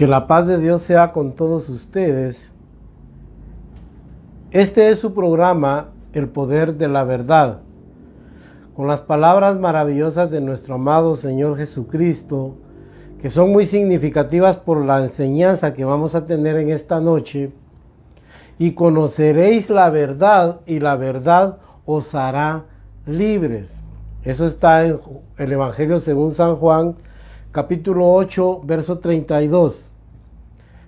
Que la paz de Dios sea con todos ustedes. Este es su programa, El Poder de la Verdad, con las palabras maravillosas de nuestro amado Señor Jesucristo, que son muy significativas por la enseñanza que vamos a tener en esta noche. Y conoceréis la verdad, y la verdad os hará libres. Eso está en el Evangelio según San Juan, capítulo 8, verso 32.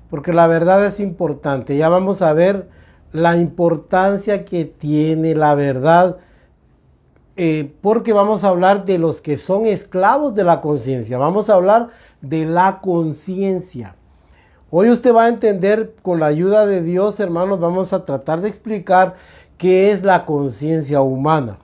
Porque la verdad es importante. Ya vamos a ver la importancia que tiene la verdad, porque vamos a hablar de los que son esclavos de la conciencia. Vamos a hablar de la conciencia. Hoy usted va a entender, con la ayuda de Dios, hermanos, vamos a tratar de explicar qué es la conciencia humana.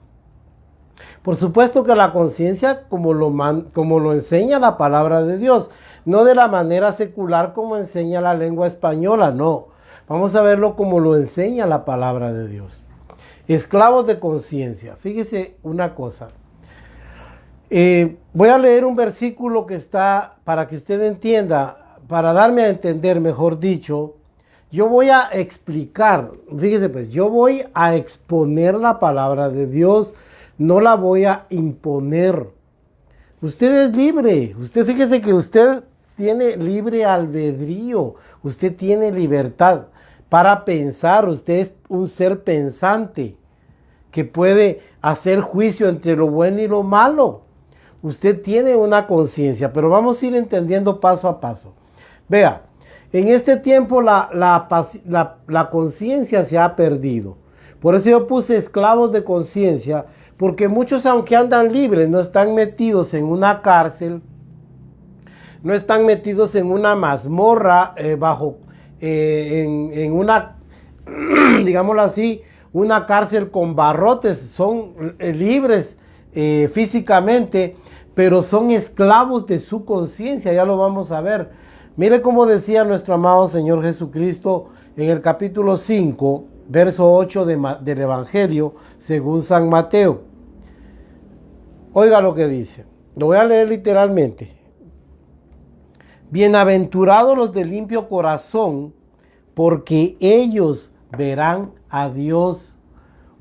Por supuesto que la conciencia, como lo enseña la palabra de Dios, no de la manera secular como enseña la lengua española, no. Vamos a verlo como lo enseña la palabra de Dios. Esclavos de conciencia. Fíjese una cosa. Voy a leer un versículo que está, para que usted entienda, para darme a entender, mejor dicho. Yo voy a explicar, fíjese pues, yo voy a exponer la palabra de Dios, no la voy a imponer. Usted es libre. Usted, fíjese que usted tiene libre albedrío. Usted tiene libertad para pensar. Usted es un ser pensante que puede hacer juicio entre lo bueno y lo malo. Usted tiene una conciencia, pero vamos a ir entendiendo paso a paso. Vea, en este tiempo la conciencia se ha perdido. Por eso yo puse esclavos de conciencia, porque muchos, aunque andan libres, no están metidos en una cárcel, no están metidos en una mazmorra, en una, digámoslo así, una cárcel con barrotes. Son libres físicamente, pero son esclavos de su conciencia. Ya lo vamos a ver. Mire cómo decía nuestro amado Señor Jesucristo en el capítulo 5, verso 8 del Evangelio según San Mateo. Oiga lo que dice. Lo voy a leer literalmente. Bienaventurados los de limpio corazón, porque ellos verán a Dios.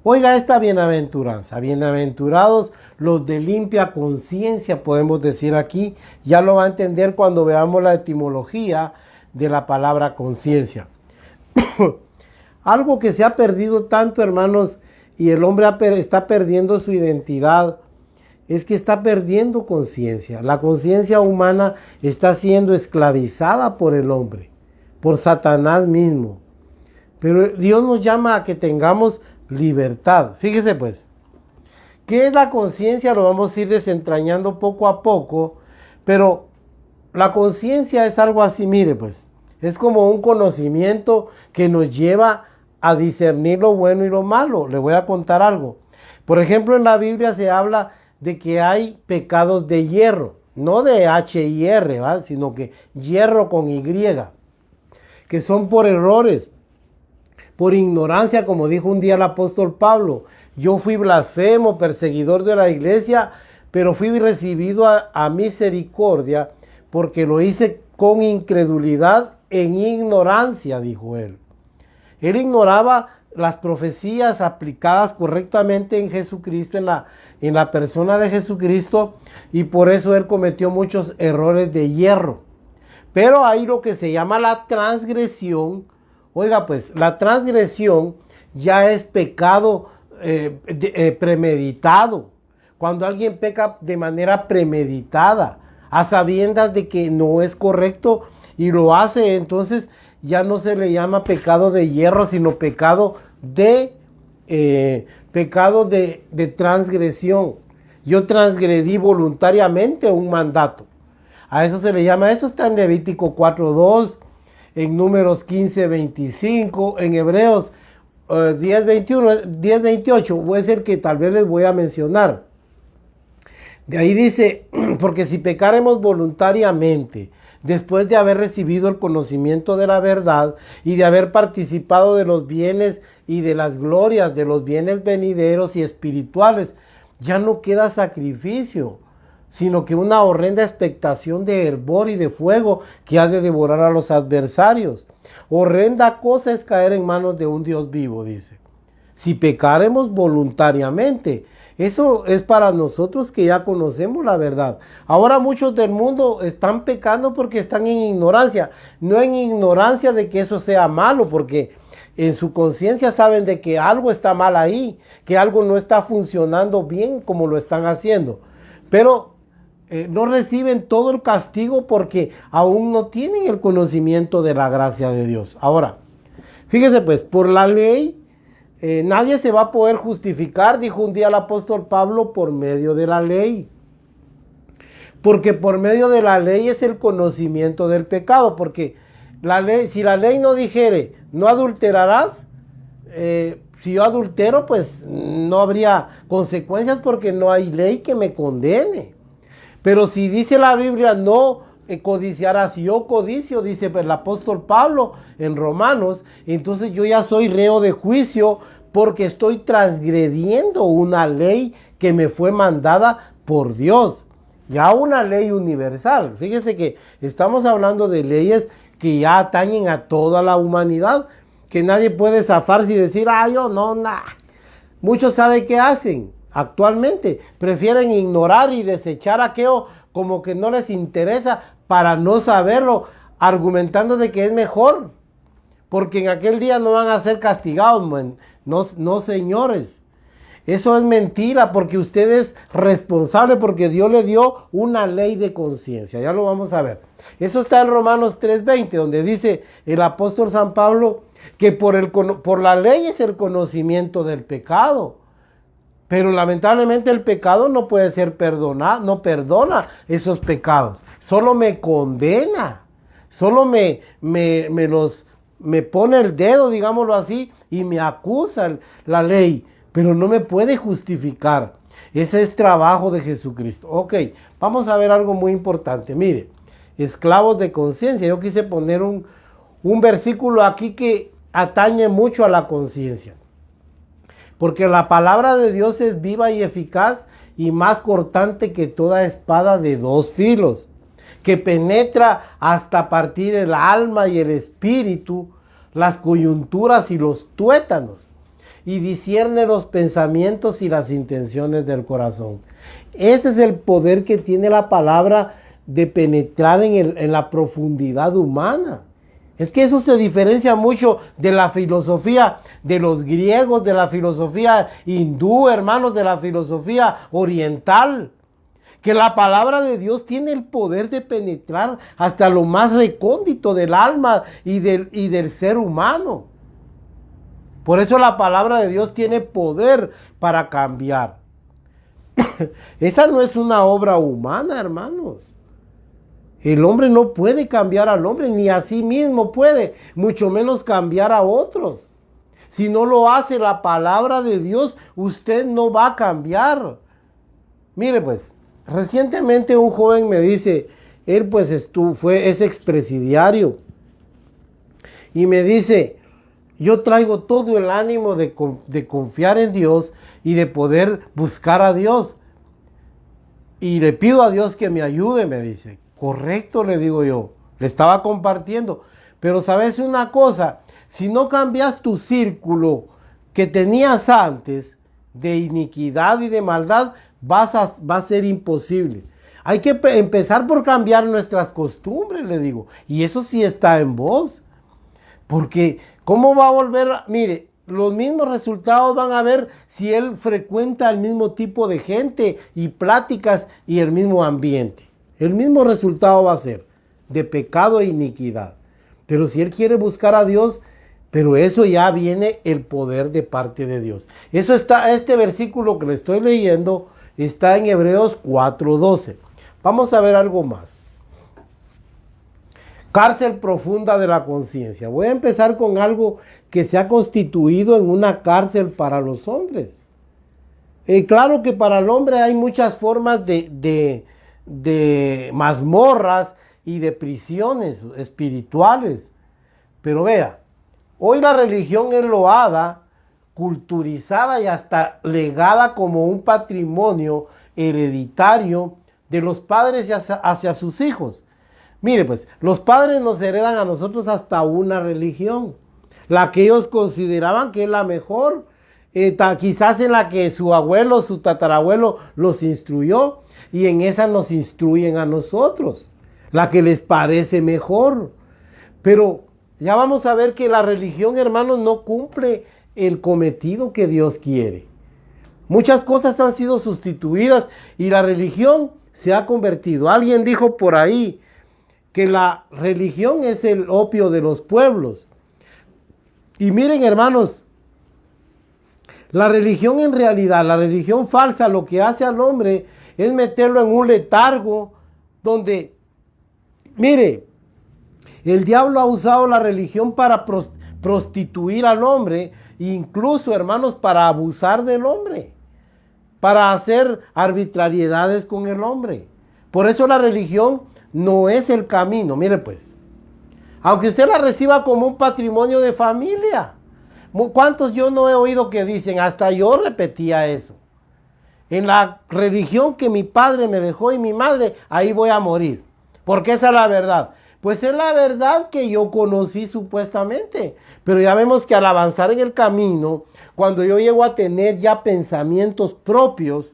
Oiga esta bienaventuranza. Bienaventurados los de limpia conciencia, podemos decir aquí. Ya lo va a entender cuando veamos la etimología de la palabra conciencia. Algo que se ha perdido tanto, hermanos, y el hombre está perdiendo su identidad, es que está perdiendo conciencia. La conciencia humana está siendo esclavizada por el hombre, por Satanás mismo. Pero Dios nos llama a que tengamos libertad. Fíjese pues, ¿qué es la conciencia? Lo vamos a ir desentrañando poco a poco, pero la conciencia es algo así, mire pues, es como un conocimiento que nos lleva a discernir lo bueno y lo malo. Le voy a contar algo. Por ejemplo, en la Biblia se habla de que hay pecados de hierro, no de H-I-R, ¿va? Sino que hierro con Y, que son por errores, por ignorancia, como dijo un día el apóstol Pablo. Yo fui blasfemo, perseguidor de la iglesia, pero fui recibido a misericordia porque lo hice con incredulidad en ignorancia, dijo él. Él ignoraba las profecías aplicadas correctamente en Jesucristo, en la persona de Jesucristo, y por eso él cometió muchos errores de hierro. Pero hay lo que se llama la transgresión. Oiga pues, la transgresión ya es pecado premeditado. Cuando alguien peca de manera premeditada, a sabiendas de que no es correcto y lo hace, entonces ya no se le llama pecado de hierro, sino pecado de transgresión. Yo transgredí voluntariamente un mandato. A eso se le llama, eso está en Levítico 4:2, en Números 15:25, en Hebreos 10:21, 10:28, puede ser que tal vez les voy a mencionar. De ahí dice, porque si pecaremos voluntariamente, después de haber recibido el conocimiento de la verdad y de haber participado de los bienes y de las glorias, de los bienes venideros y espirituales, ya no queda sacrificio. sino que una horrenda expectación de hervor y de fuego que ha de devorar a los adversarios. Horrenda cosa es caer en manos de un Dios vivo, dice. Si pecaremos voluntariamente, eso es para nosotros que ya conocemos la verdad. Ahora muchos del mundo están pecando porque están en ignorancia, no en ignorancia de que eso sea malo, porque en su conciencia saben de que algo está mal ahí, que algo no está funcionando bien como lo están haciendo. Pero no reciben todo el castigo porque aún no tienen el conocimiento de la gracia de Dios. Ahora, fíjese pues, por la ley nadie se va a poder justificar, dijo un día el apóstol Pablo, por medio de la ley. Porque por medio de la ley es el conocimiento del pecado. Porque la ley, si la ley no dijere, no adulterarás, si yo adultero, pues no habría consecuencias porque no hay ley que me condene. Pero si dice la Biblia, no codiciarás, si yo codicio, dice el apóstol Pablo en Romanos, entonces yo ya soy reo de juicio porque estoy transgrediendo una ley que me fue mandada por Dios. Ya una ley universal. Fíjese que estamos hablando de leyes que ya atañen a toda la humanidad, que nadie puede zafarse y decir, yo no, nada. Muchos saben qué hacen actualmente. Prefieren ignorar y desechar aquello como que no les interesa para no saberlo, argumentando de que es mejor. Porque en aquel día no van a ser castigados. No, señores. Eso es mentira porque usted es responsable porque Dios le dio una ley de conciencia. Ya lo vamos a ver. Eso está en Romanos 3:20, donde dice el apóstol San Pablo que por la ley es el conocimiento del pecado. Pero lamentablemente el pecado no puede ser perdonado, no perdona esos pecados. Solo me condena. Solo me pone el dedo, digámoslo así, y me acusa la ley. Pero no me puede justificar. Ese es trabajo de Jesucristo. Ok, vamos a ver algo muy importante. Mire, esclavos de conciencia. Yo quise poner un versículo aquí que atañe mucho a la conciencia. Porque la palabra de Dios es viva y eficaz y más cortante que toda espada de dos filos, que penetra hasta partir el alma y el espíritu, las coyunturas y los tuétanos, y discierne los pensamientos y las intenciones del corazón. Ese es el poder que tiene la palabra de penetrar en la profundidad humana. Es que eso se diferencia mucho de la filosofía de los griegos, de la filosofía hindú, hermanos, de la filosofía oriental. Que la palabra de Dios tiene el poder de penetrar hasta lo más recóndito del alma y del ser humano. Por eso la palabra de Dios tiene poder para cambiar. Esa no es una obra humana, hermanos. El hombre no puede cambiar al hombre, ni a sí mismo puede, mucho menos cambiar a otros. Si no lo hace la palabra de Dios, usted no va a cambiar. Mire pues, recientemente un joven me dice, él pues es expresidiario, y me dice, yo traigo todo el ánimo de confiar en Dios y de poder buscar a Dios. Y le pido a Dios que me ayude, me dice. Correcto, le digo yo. Le estaba compartiendo. Pero sabes una cosa, si no cambias tu círculo que tenías antes de iniquidad y de maldad, va a ser imposible. Hay que empezar por cambiar nuestras costumbres, le digo. Y eso sí está en vos. Porque, ¿cómo va a volver? Mire, los mismos resultados van a ver si él frecuenta el mismo tipo de gente y pláticas y el mismo ambiente. El mismo resultado va a ser de pecado e iniquidad. Pero si él quiere buscar a Dios, pero eso ya viene el poder de parte de Dios. Eso está, este versículo que le estoy leyendo está en Hebreos 4:12. Vamos a ver algo más. Cárcel profunda de la conciencia. Voy a empezar con algo que se ha constituido en una cárcel para los hombres. Claro que para el hombre hay muchas formas de mazmorras y de prisiones espirituales. Pero vea, hoy la religión es loada, culturizada y hasta legada como un patrimonio hereditario de los padres hacia sus hijos. Mire, pues, los padres nos heredan a nosotros hasta una religión, la que ellos consideraban que es la mejor, quizás en la que su abuelo, su tatarabuelo los instruyó, y en esa nos instruyen a nosotros, la que les parece mejor. Pero ya vamos a ver que la religión, hermanos, no cumple el cometido que Dios quiere. Muchas cosas han sido sustituidas y la religión se ha convertido. Alguien dijo por ahí que la religión es el opio de los pueblos. Y miren, hermanos, la religión en realidad, la religión falsa, lo que hace al hombre es meterlo en un letargo donde, mire, el diablo ha usado la religión para prostituir al hombre, incluso, hermanos, para abusar del hombre, para hacer arbitrariedades con el hombre. Por eso la religión no es el camino. Mire pues, aunque usted la reciba como un patrimonio de familia. ¿Cuántos yo no he oído que dicen? Hasta yo repetía eso. En la religión que mi padre me dejó y mi madre, ahí voy a morir. Porque esa es la verdad. Pues es la verdad que yo conocí supuestamente. Pero ya vemos que al avanzar en el camino, cuando yo llego a tener ya pensamientos propios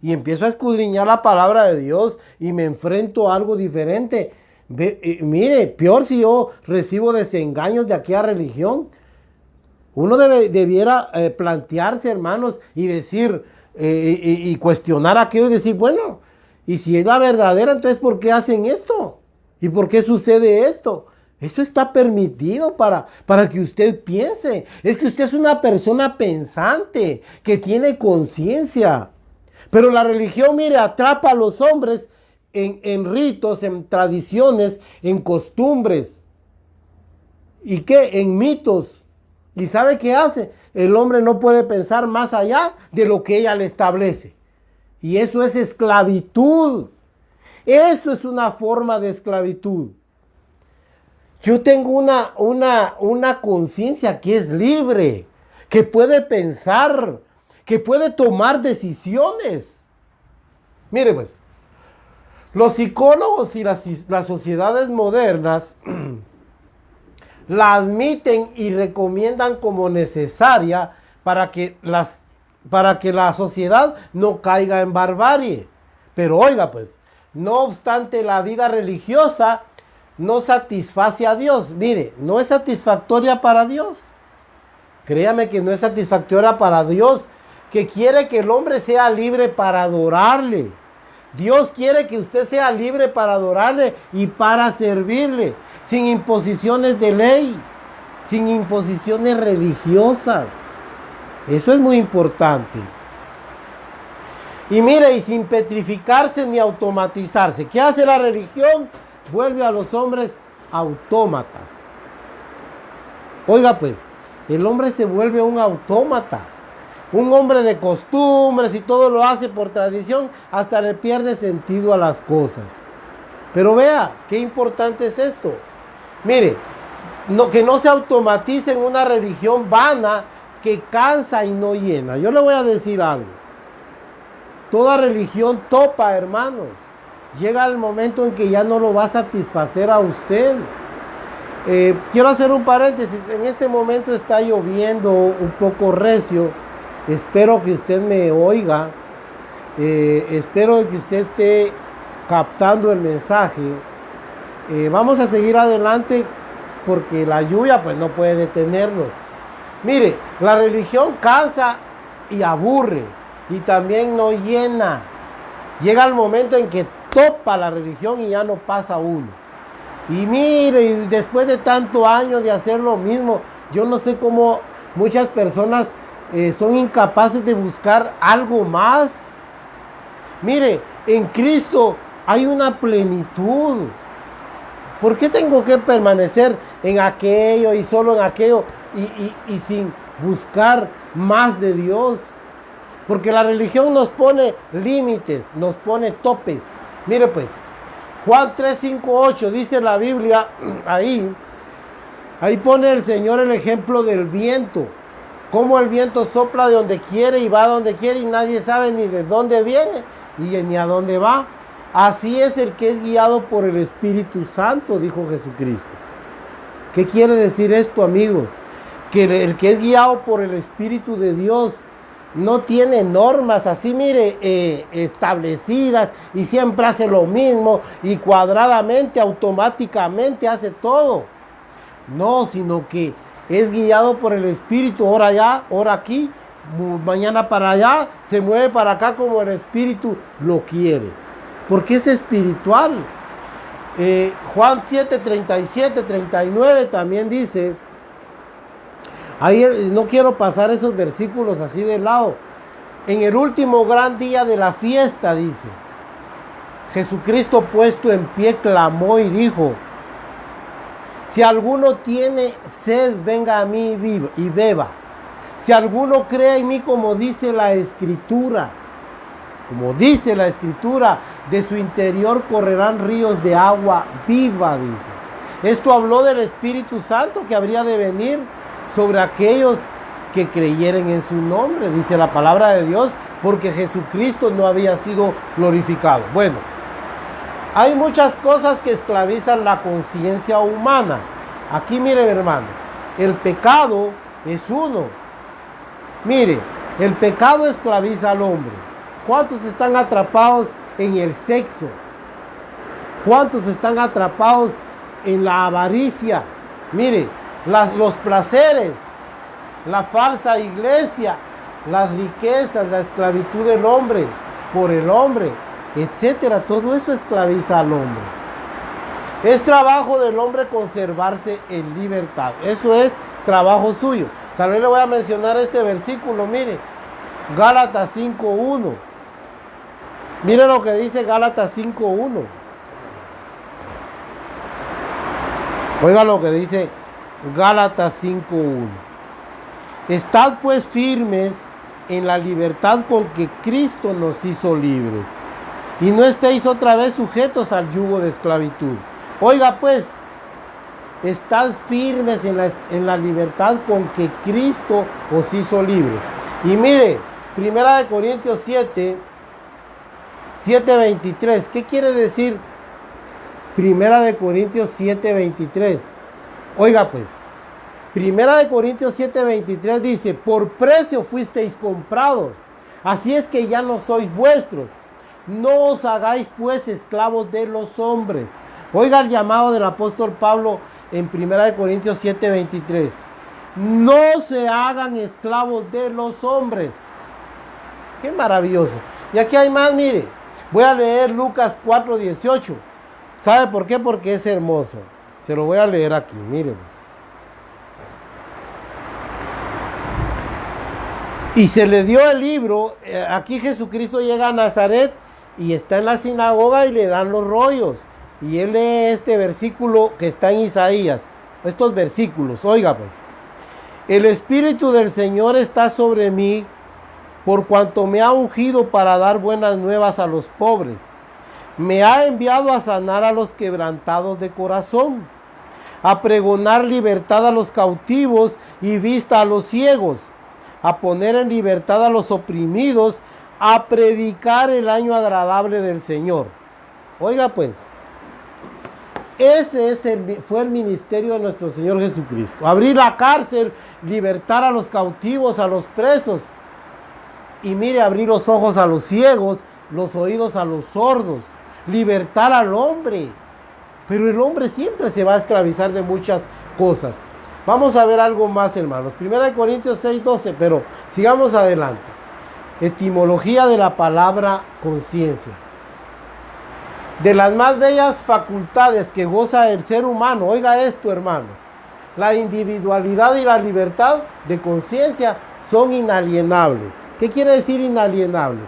y empiezo a escudriñar la palabra de Dios y me enfrento a algo diferente, mire, peor si yo recibo desengaños de aquella religión. Uno debiera plantearse, hermanos, y decir, y cuestionar aquello y decir, bueno, y si es la verdadera, entonces ¿por qué hacen esto? ¿Y por qué sucede esto? Esto está permitido para que usted piense. Es que usted es una persona pensante, que tiene conciencia. Pero la religión, mire, atrapa a los hombres en ritos, en tradiciones, en costumbres. ¿Y qué? En mitos. ¿Y sabe qué hace? El hombre no puede pensar más allá de lo que ella le establece. Y eso es esclavitud. Eso es una forma de esclavitud. Yo tengo una conciencia que es libre, que puede pensar, que puede tomar decisiones. Mire pues, los psicólogos y las sociedades modernas la admiten y recomiendan como necesaria para que la sociedad no caiga en barbarie. Pero oiga pues, no obstante, la vida religiosa no satisface a Dios. Mire, no es satisfactoria para Dios. Créame que no es satisfactoria para Dios, que quiere que el hombre sea libre para adorarle. Dios quiere que usted sea libre para adorarle y para servirle, sin imposiciones de ley, sin imposiciones religiosas. Eso es muy importante. Y mire, y sin petrificarse ni automatizarse. ¿Qué hace la religión? Vuelve a los hombres autómatas. Oiga pues, el hombre se vuelve un autómata. Un hombre de costumbres y todo lo hace por tradición, hasta le pierde sentido a las cosas. Pero vea, qué importante es esto. Mire, que no se automatice en una religión vana que cansa y no llena. Yo le voy a decir algo. Toda religión topa, hermanos. Llega el momento en que ya no lo va a satisfacer a usted. Quiero hacer un paréntesis. En este momento está lloviendo un poco recio. Espero que usted me oiga. Espero que usted esté captando el mensaje. Vamos a seguir adelante porque la lluvia pues no puede detenernos. Mire, la religión cansa y aburre y también no llena. Llega el momento en que topa la religión y ya no pasa uno. Y mire, y después de tantos años de hacer lo mismo, yo no sé cómo muchas personas son incapaces de buscar algo más. Mire, en Cristo hay una plenitud. ¿Por qué tengo que permanecer en aquello y solo en aquello y sin buscar más de Dios? Porque la religión nos pone límites, nos pone topes. Mire pues, Juan 3, 5, 8 dice la Biblia, ahí pone el Señor el ejemplo del viento. Cómo el viento sopla de donde quiere y va donde quiere y nadie sabe ni de dónde viene y ni a dónde va. Así es el que es guiado por el Espíritu Santo, dijo Jesucristo. ¿Qué quiere decir esto, amigos? Que el que es guiado por el Espíritu de Dios no tiene normas así, mire, establecidas y siempre hace lo mismo y cuadradamente, automáticamente hace todo. No, sino que es guiado por el Espíritu, ora allá, ora aquí, mañana para allá, se mueve para acá como el Espíritu lo quiere, porque es espiritual. Juan 7, 37, 39 también dice, ahí no quiero pasar esos versículos así de lado. En el último gran día de la fiesta, dice, Jesucristo puesto en pie clamó y dijo, si alguno tiene sed, venga a mí y beba. Si alguno cree en mí, como dice la Escritura, de su interior correrán ríos de agua viva, dice. Esto habló del Espíritu Santo que habría de venir sobre aquellos que creyeren en su nombre, dice la palabra de Dios, porque Jesucristo no había sido glorificado. Bueno, hay muchas cosas que esclavizan la conciencia humana. Aquí miren, hermanos, el pecado es uno. Mire, el pecado esclaviza al hombre. ¿Cuántos están atrapados en el sexo? ¿Cuántos están atrapados en la avaricia? Mire, los placeres, la falsa iglesia, las riquezas, la esclavitud del hombre por el hombre, etcétera. Todo eso esclaviza al hombre. Es trabajo del hombre conservarse en libertad. Eso es trabajo suyo. Tal vez le voy a mencionar este versículo, mire, Gálatas 5:1. Mire lo que dice Gálatas 5:1. Oiga lo que dice Gálatas 5:1. Estad pues firmes en la libertad con que Cristo nos hizo libres, y no estéis otra vez sujetos al yugo de esclavitud. Oiga pues, estad firmes en la libertad con que Cristo os hizo libres. Y mire, 1 Corintios 7:23. ¿Qué quiere decir 1 Corintios 7:23? Oiga pues, 1 Corintios 7:23 dice, por precio fuisteis comprados, así es que ya no sois vuestros. No os hagáis pues esclavos de los hombres. Oiga el llamado del apóstol Pablo en 1 Corintios 7:23. No se hagan esclavos de los hombres. Qué maravilloso. Y aquí hay más, mire. Voy a leer Lucas 4:18. ¿Sabe por qué? Porque es hermoso. Se lo voy a leer aquí, mire. Y se le dio el libro. Aquí Jesucristo llega a Nazaret y está en la sinagoga y le dan los rollos. Y él lee este versículo que está en Isaías. Estos versículos, oiga pues. El Espíritu del Señor está sobre mí, por cuanto me ha ungido para dar buenas nuevas a los pobres. Me ha enviado a sanar a los quebrantados de corazón, a pregonar libertad a los cautivos y vista a los ciegos, a poner en libertad a los oprimidos, a predicar el año agradable del Señor. Oiga pues, fue el ministerio de nuestro Señor Jesucristo. Abrir la cárcel, libertar a los cautivos, a los presos. Y mire, abrir los ojos a los ciegos, los oídos a los sordos. Libertar al hombre. Pero el hombre siempre se va a esclavizar de muchas cosas. Vamos a ver algo más, hermanos. 1 Corintios 6:12, pero sigamos adelante. Etimología de la palabra conciencia. De las más bellas facultades que goza el ser humano, oiga esto, hermanos, la individualidad y la libertad de conciencia son inalienables. ¿Qué quiere decir inalienables?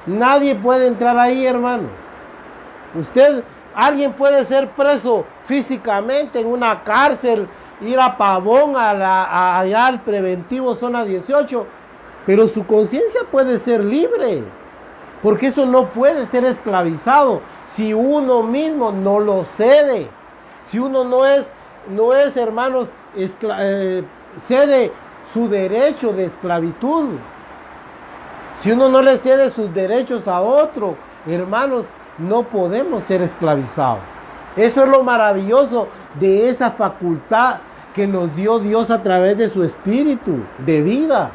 Nadie puede entrar ahí, hermanos. Alguien puede ser preso físicamente en una cárcel, ir a Pavón, allá al preventivo zona 18, pero su conciencia puede ser libre, porque eso no puede ser esclavizado si uno mismo no lo cede. Si uno no es hermanos, cede su derecho de esclavitud. Si uno no le cede sus derechos a otro, hermanos, no podemos ser esclavizados. Eso es lo maravilloso de esa facultad que nos dio Dios a través de su espíritu de vida.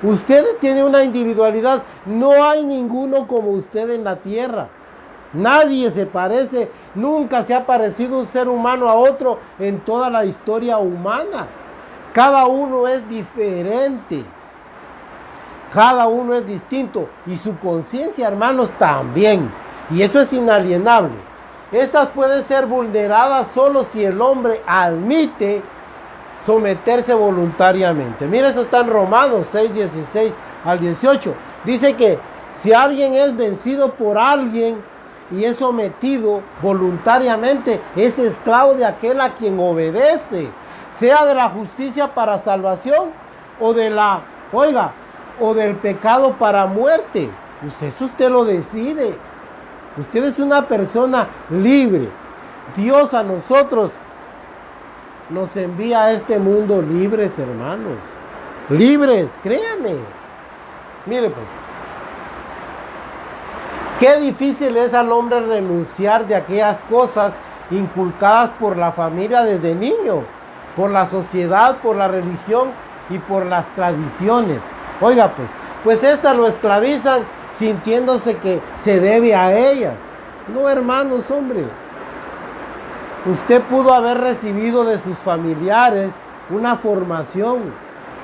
Usted tiene una individualidad. No hay ninguno como usted en la tierra. Nadie se parece, nunca se ha parecido un ser humano a otro en toda la historia humana. Cada uno es diferente. Cada uno es distinto. Y su conciencia, hermanos, también. Y eso es inalienable. Estas pueden ser vulneradas solo si el hombre admite someterse voluntariamente. Mira, eso está en Romanos 6, 16 al 18. Dice que si alguien es vencido por alguien y es sometido voluntariamente, es esclavo de aquel a quien obedece, sea de la justicia para salvación o de la, o del pecado para muerte. Usted lo decide. Usted es una persona libre. Dios a nosotros nos envía a este mundo libres, hermanos. Libres, créame. Mire pues. Qué difícil es al hombre renunciar de aquellas cosas inculcadas por la familia desde niño, por la sociedad, por la religión y por las tradiciones. Pues estas lo esclavizan sintiéndose que se debe a ellas. No, hermanos, hombre. Usted pudo haber recibido de sus familiares una formación,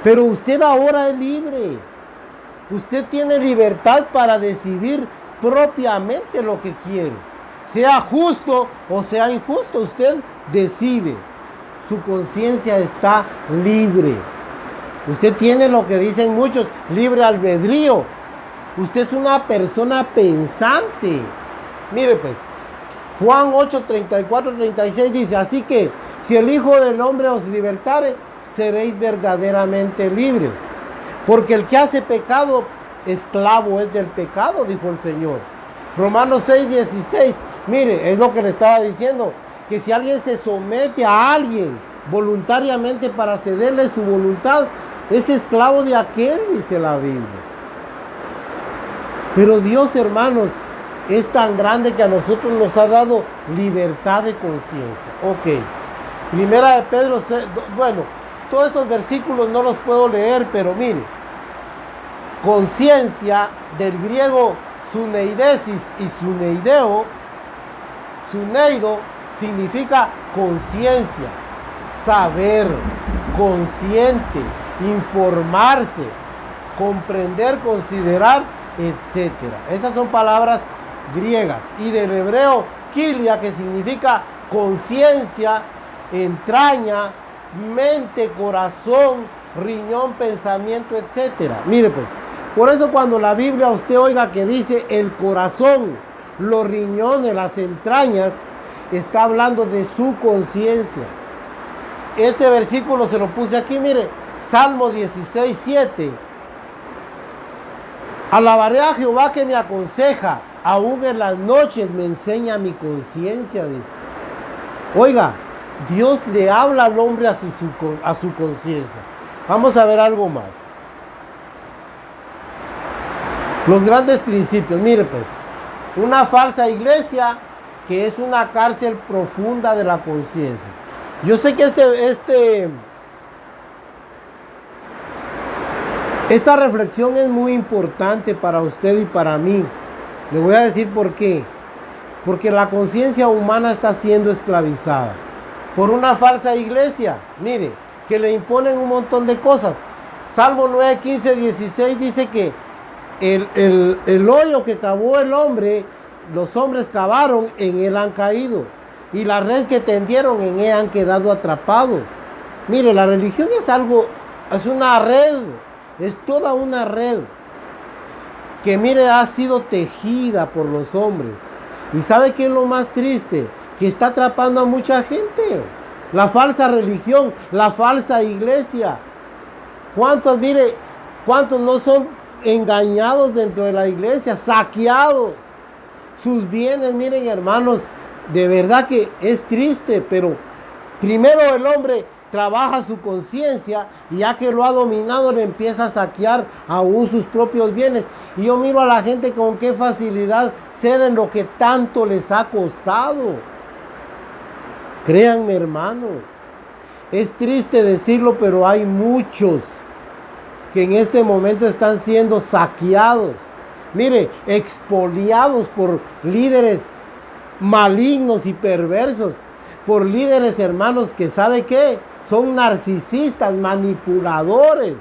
pero usted ahora es libre. Usted tiene libertad para decidir propiamente lo que quiere. Sea justo o sea injusto, usted decide. Su conciencia está libre. Usted tiene lo que dicen muchos, libre albedrío. Usted es una persona pensante. Mire pues, Juan 8, 34, 36 dice, así que si el Hijo del Hombre os libertare, seréis verdaderamente libres. Porque el que hace pecado, esclavo es del pecado, dijo el Señor. Romanos 6, 16, mire, es lo que le estaba diciendo, que si alguien se somete a alguien voluntariamente para cederle su voluntad, es esclavo de aquel, dice la Biblia. Pero Dios, hermanos, es tan grande que a nosotros nos ha dado libertad de conciencia. Primera de Pedro, todos estos versículos no los puedo leer, pero mire, conciencia, del griego suneidesis y suneideo, suneido significa conciencia, saber, consciente, informarse, comprender, considerar, etc. Esas son palabras griegas. Y del hebreo kilia, que significa conciencia, entraña, mente, corazón, riñón, pensamiento, etc. Mire pues, por eso cuando la Biblia usted oiga que dice el corazón, los riñones, las entrañas, está hablando de su conciencia. Este versículo se lo puse aquí, mire, Salmo 16, 7. Alabaré a Jehová que me aconseja, aún en las noches me enseña mi conciencia, dice. Oiga, Dios le habla al hombre a su conciencia. Vamos a ver algo más. Los grandes principios, mire pues, una falsa iglesia que es una cárcel profunda de la conciencia. Yo sé que esta reflexión es muy importante para usted y para mí. Le voy a decir por qué. Porque la conciencia humana está siendo esclavizada por una falsa iglesia, mire, que le imponen un montón de cosas. Salmo 9, 15, 16 dice que el hoyo que cavó el hombre, los hombres cavaron, en él han caído. Y la red que tendieron, en él han quedado atrapados. Mire, la religión es una red, es toda una red que, mire, ha sido tejida por los hombres. ¿Y sabe qué es lo más triste? Que está atrapando a mucha gente. La falsa religión, la falsa iglesia. ¿Cuántos no son engañados dentro de la iglesia, saqueados? Sus bienes, miren, hermanos, de verdad que es triste, pero primero el hombre trabaja su conciencia y ya que lo ha dominado le empieza a saquear aún sus propios bienes. Y yo miro a la gente con qué facilidad ceden lo que tanto les ha costado. Créanme, hermanos, es triste decirlo, pero hay muchos que en este momento están siendo saqueados. Mire, expoliados por líderes malignos y perversos, por líderes, hermanos, que ¿sabe qué? Son narcisistas, manipuladores.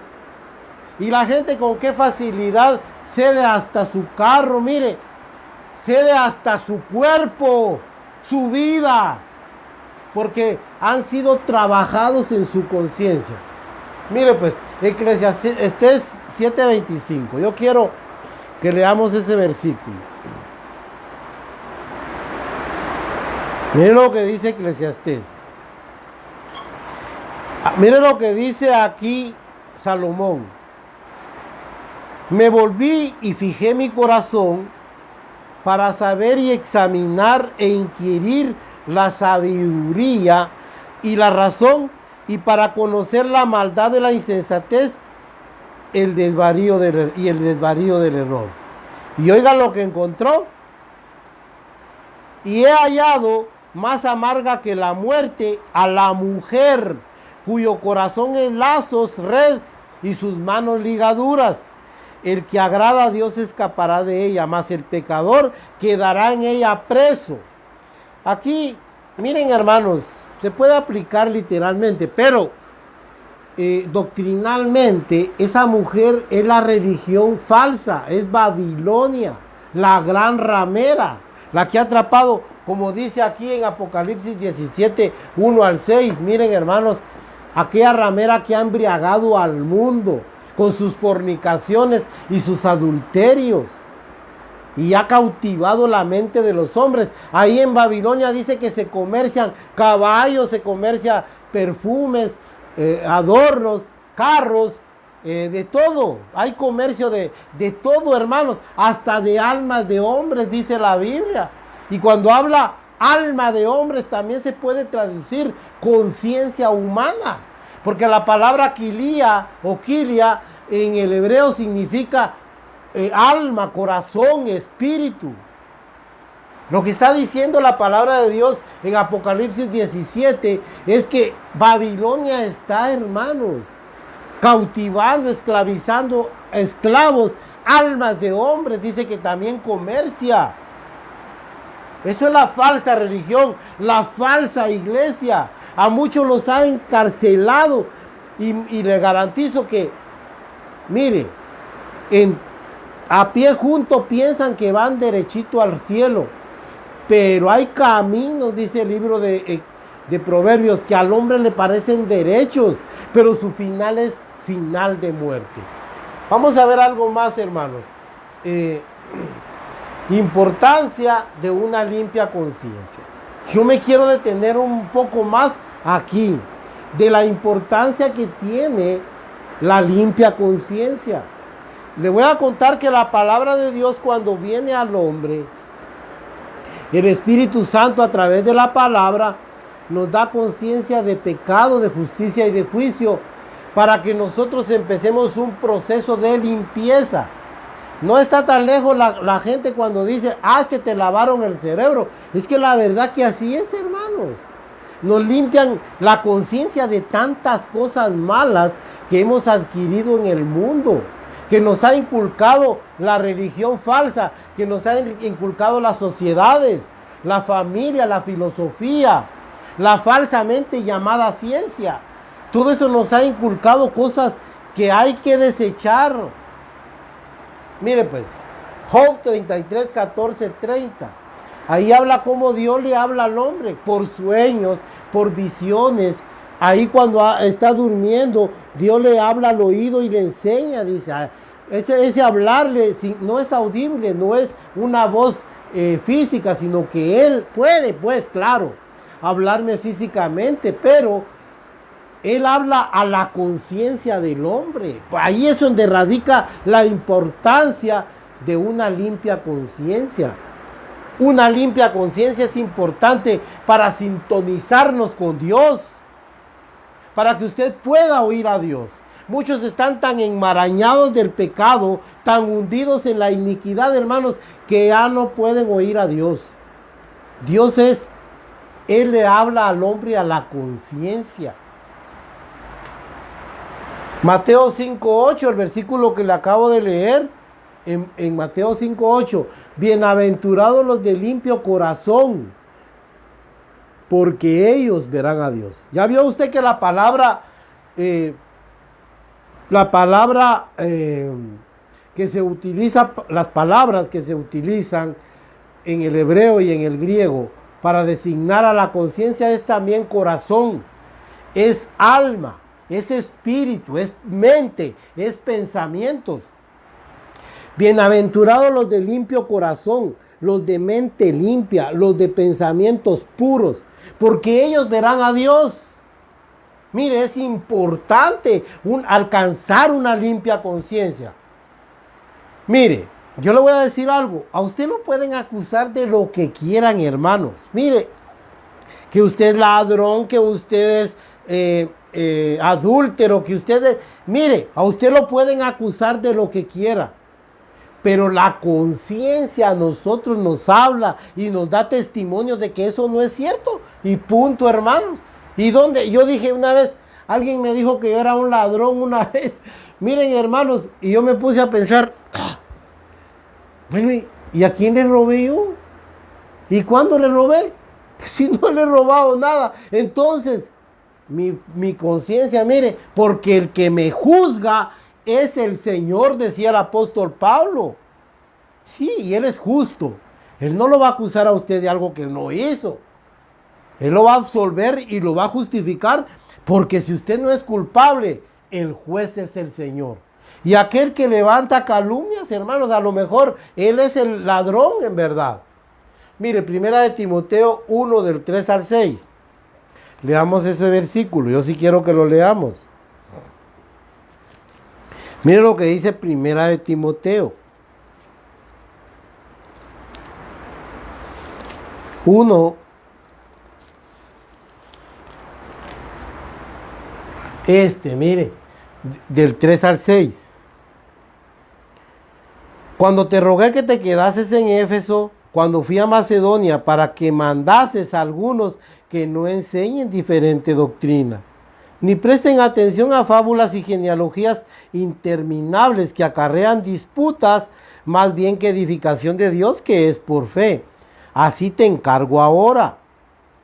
Y la gente con qué facilidad cede hasta su carro, mire, cede hasta su cuerpo, su vida, porque han sido trabajados en su conciencia. Mire pues, Eclesiastés 7:25. Yo quiero que leamos ese versículo. Mire lo que dice Eclesiastés. Mire lo que dice aquí Salomón. Me volví y fijé mi corazón para saber y examinar e inquirir la sabiduría y la razón, y para conocer la maldad de la insensatez y el desvarío del error. Y oiga lo que encontró. Y he hallado más amarga que la muerte a la mujer, cuyo corazón es lazos, red, y sus manos ligaduras. El que agrada a Dios escapará de ella, mas el pecador quedará en ella preso. Aquí, miren, hermanos, se puede aplicar literalmente, pero doctrinalmente esa mujer es la religión falsa, es Babilonia, la gran ramera, la que ha atrapado, como dice aquí en Apocalipsis 17, 1 al 6. Miren, hermanos, aquella ramera que ha embriagado al mundo con sus fornicaciones y sus adulterios, y ha cautivado la mente de los hombres. Ahí en Babilonia dice que se comercian caballos, se comercia perfumes, adornos, carros, de todo. Hay comercio de todo, hermanos, hasta de almas de hombres, dice la Biblia. Y cuando habla alma de hombres, también se puede traducir conciencia humana, porque la palabra kilia o kilia en el hebreo significa alma, corazón, espíritu. Lo que está diciendo la palabra de Dios en Apocalipsis 17 es que Babilonia está, hermanos, cautivando, esclavizando esclavos, almas de hombres. Dice que también comercia. Eso es la falsa religión, la falsa iglesia. A muchos los ha encarcelado y le garantizo que, mire, a pie junto piensan que van derechito al cielo, pero hay caminos, dice el libro de Proverbios, que al hombre le parecen derechos, pero su final es final de muerte. Vamos a ver algo más, hermanos. Importancia de una limpia conciencia. Yo me quiero detener un poco más aquí, de la importancia que tiene la limpia conciencia. Le voy a contar que la palabra de Dios, cuando viene al hombre, el Espíritu Santo a través de la palabra nos da conciencia de pecado, de justicia y de juicio, para que nosotros empecemos un proceso de limpieza. No está tan lejos la gente cuando dice, es que te lavaron el cerebro. Es que la verdad que así es, hermanos. Nos limpian la conciencia de tantas cosas malas que hemos adquirido en el mundo, que nos ha inculcado la religión falsa, que nos ha inculcado las sociedades, la familia, la filosofía, la falsamente llamada ciencia. Todo eso nos ha inculcado cosas que hay que desechar. Mire pues, Job 33, 14, 30. Ahí habla cómo Dios le habla al hombre, por sueños, por visiones. Ahí cuando está durmiendo, Dios le habla al oído y le enseña, dice. Ese hablarle no es audible, no es una voz física, sino que Él puede, pues claro, hablarme físicamente, pero Él habla a la conciencia del hombre. Ahí es donde radica la importancia de una limpia conciencia. Una limpia conciencia es importante para sintonizarnos con Dios, para que usted pueda oír a Dios. Muchos están tan enmarañados del pecado, tan hundidos en la iniquidad, hermanos, que ya no pueden oír a Dios. Él le habla al hombre a la conciencia. Mateo 5:8, el versículo que le acabo de leer, en Mateo 5:8, bienaventurados los de limpio corazón, porque ellos verán a Dios. ¿Ya vio usted que la palabra que se utiliza, las palabras que se utilizan en el hebreo y en el griego para designar a la conciencia es también corazón, es alma, es espíritu, es mente, es pensamientos? Bienaventurados los de limpio corazón, los de mente limpia, los de pensamientos puros, porque ellos verán a Dios. Mire, es importante alcanzar una limpia conciencia. Mire, yo le voy a decir algo. A usted lo pueden acusar de lo que quieran, hermanos. Mire, que usted es ladrón, que usted es adúltero, que usted es... Mire, a usted lo pueden acusar de lo que quiera. Pero la conciencia a nosotros nos habla y nos da testimonio de que eso no es cierto. Y punto, hermanos. ¿Y dónde? Yo dije una vez, alguien me dijo que yo era un ladrón una vez. Miren, hermanos, y yo me puse a pensar, bueno, ¿y a quién le robé yo? ¿Y cuándo le robé? Pues si no le he robado nada. Entonces, mi conciencia, mire, porque el que me juzga es el Señor, decía el apóstol Pablo. Sí, y Él es justo. Él no lo va a acusar a usted de algo que no hizo. Él lo va a absolver y lo va a justificar, porque si usted no es culpable, el juez es el Señor. Y aquel que levanta calumnias, hermanos, a lo mejor él es el ladrón en verdad. Mire, primera de Timoteo 1, del 3 al 6. Leamos ese versículo, yo sí quiero que lo leamos. Mire lo que dice primera de Timoteo 1, mire, del 3 al 6. Cuando te rogué que te quedases en Éfeso, cuando fui a Macedonia, para que mandases a algunos que no enseñen diferente doctrina, ni presten atención a fábulas y genealogías interminables que acarrean disputas, más bien que edificación de Dios, que es por fe. Así te encargo ahora.